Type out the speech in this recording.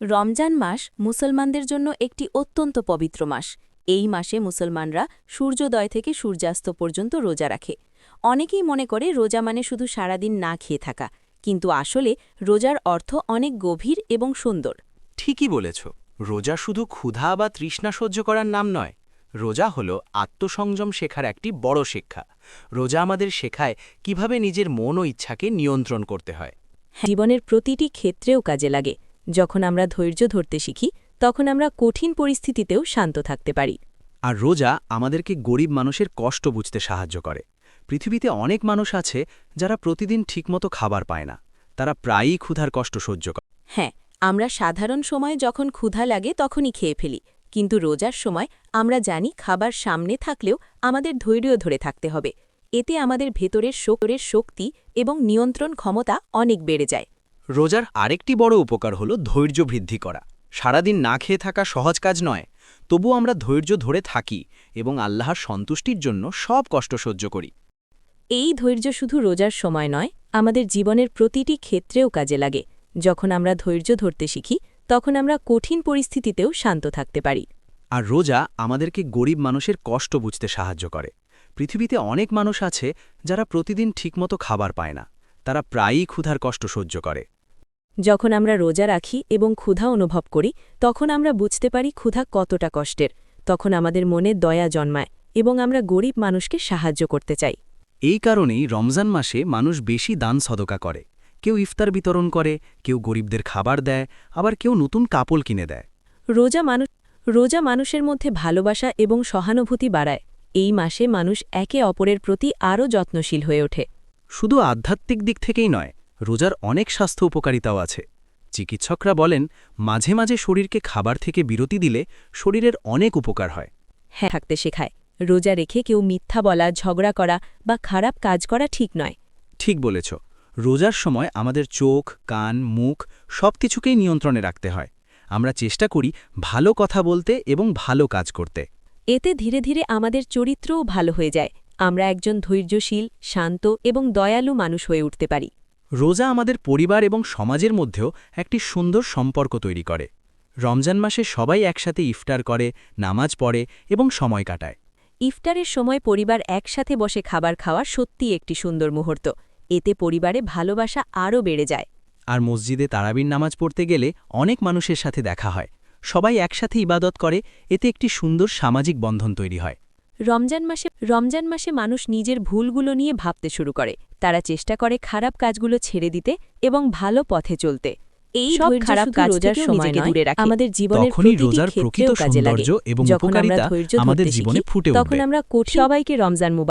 রমজান মাস মুসলমানদের জন্য একটি অত্যন্ত পবিত্র মাস। এই মাসে মুসলমানরা সূর্যোদয় থেকে সূর্যাস্ত পর্যন্ত রোজা রাখে। অনেকেই মনে করে রোজা মানে শুধু সারাদিন না খেয়ে থাকা, কিন্তু আসলে রোজার অর্থ অনেক গভীর এবং সুন্দর। ঠিকই বলেছ, রোজা শুধু ক্ষুধা বা তৃষ্ণা সহ্য করার নাম নয়। রোজা হল আত্মসংযম শেখার একটি বড় শিক্ষা। রোজা আমাদের শেখায় কিভাবে নিজের মন ও ইচ্ছাকে নিয়ন্ত্রণ করতে হয়। জীবনের প্রতিটি ক্ষেত্রেও কাজে লাগে। যখন আমরা ধৈর্য ধরতে শিখি, তখন আমরা কঠিন পরিস্থিতিতেও শান্ত থাকতে পারি। আর রোজা আমাদেরকে গরিব মানুষের কষ্ট বুঝতে সাহায্য করে। পৃথিবীতে অনেক মানুষ আছে যারা প্রতিদিন ঠিকমতো খাবার পায় না। তারা প্রায়ই ক্ষুধার কষ্ট সহ্য করে। হ্যাঁ, আমরা সাধারণ সময়ে যখন ক্ষুধা লাগে তখনই খেয়ে ফেলি, কিন্তু রোজার সময় আমরা জানি খাবার সামনে থাকলেও আমাদের ধৈর্য ধরে থাকতে হবে। এতে আমাদের ভেতরের শক্তি এবং নিয়ন্ত্রণ ক্ষমতা অনেক বেড়ে যায়। রোজার আরেকটি বড় উপকার হল ধৈর্য বৃদ্ধি করা। সারাদিন না খেয়ে থাকা সহজ কাজ নয়, তবু আমরা ধৈর্য ধরে থাকি এবং আল্লাহর সন্তুষ্টির জন্য সব কষ্ট সহ্য করি। এই ধৈর্য শুধু রোজার সময় নয়, আমাদের জীবনের প্রতিটি ক্ষেত্রেও কাজে লাগে। যখন আমরা ধৈর্য ধরতে শিখি, তখন আমরা কঠিন পরিস্থিতিতেও শান্ত থাকতে পারি। আর রোজা আমাদেরকে গরিব মানুষের কষ্ট বুঝতে সাহায্য করে। পৃথিবীতে অনেক মানুষ আছে যারা প্রতিদিন ঠিকমতো খাবার পায় না। তারা প্রায়ই ক্ষুধার কষ্ট সহ্য করে। যখন আমরা রোজা রাখি এবং ক্ষুধা অনুভব করি, তখন আমরা বুঝতে পারি ক্ষুধা কতটা কষ্টের। তখন আমাদের মনে দয়া জন্মায় এবং আমরা গরিব মানুষকে সাহায্য করতে চাই। এই কারণেই রমজান মাসে মানুষ বেশি দান সদকা করে। কেউ ইফতার বিতরণ করে, কেউ গরিবদের খাবার দেয়, আবার কেউ নতুন কাপড় কিনে দেয়। রোজা মানুষের মধ্যে ভালোবাসা এবং সহানুভূতি বাড়ায়। এই মাসে মানুষ একে অপরের প্রতি আরও যত্নশীল হয়ে ওঠে। শুধু আধ্যাত্মিক দিক থেকেই নয়, রোজার অনেক স্বাস্থ্য উপকারিতাও আছে। চিকিৎসকরা বলেন, মাঝে মাঝে শরীরকে খাবার থেকে বিরতি দিলে শরীরের অনেক উপকার হয়। হ্যাঁ, থাকতে শেখায়। রোজা রেখে কেউ মিথ্যা বলা, ঝগড়া করা বা খারাপ কাজ করা ঠিক নয়। ঠিক বলেছ, রোজার সময় আমাদের চোখ, কান, মুখ সবকিছুকেই নিয়ন্ত্রণে রাখতে হয়। আমরা চেষ্টা করি ভালো কথা বলতে এবং ভালো কাজ করতে। এতে ধীরে ধীরে আমাদের চরিত্রও ভালো হয়ে যায়। আমরা একজন ধৈর্যশীল, শান্ত এবং দয়ালু মানুষ হয়ে উঠতে পারি। রোজা আমাদের পরিবার এবং সমাজের মধ্যেও একটি সুন্দর সম্পর্ক তৈরি করে। রমজান মাসে সবাই একসাথে ইফতার করে, নামাজ পড়ে এবং সময় কাটায়। ইফতারের সময় পরিবার একসাথে বসে খাবার খাওয়া সত্যিই একটি সুন্দর মুহূর্ত। এতে পরিবারে ভালোবাসা আরও বেড়ে যায়। আর মসজিদে তারাবির নামাজ পড়তে গেলে অনেক মানুষের সাথে দেখা হয়। সবাই একসাথে ইবাদত করে, এতে একটি সুন্দর সামাজিক বন্ধন তৈরি হয়। রমজান মাসে মানুষ নিজের ভুলগুলো নিয়ে ভাবতে শুরু করে। তারা চেষ্টা করে খারাপ কাজগুলো ছেড়ে দিতে এবং ভালো পথে চলতে। এই সব খারাপ কাজ রোজার সময় নয়, আমাদের জীবনের তখনই প্রতিটি রোজার প্রকৃত ক্ষেত্রেও কাজে লাগে। সৌন্দর্য এবং যখন আমরা উপকারিতা ধৈর্য আমাদের ধরতে জীবনে শিখি, ফুটে তখন উঠবে। আমরা সবাইকে রমজান মুবারক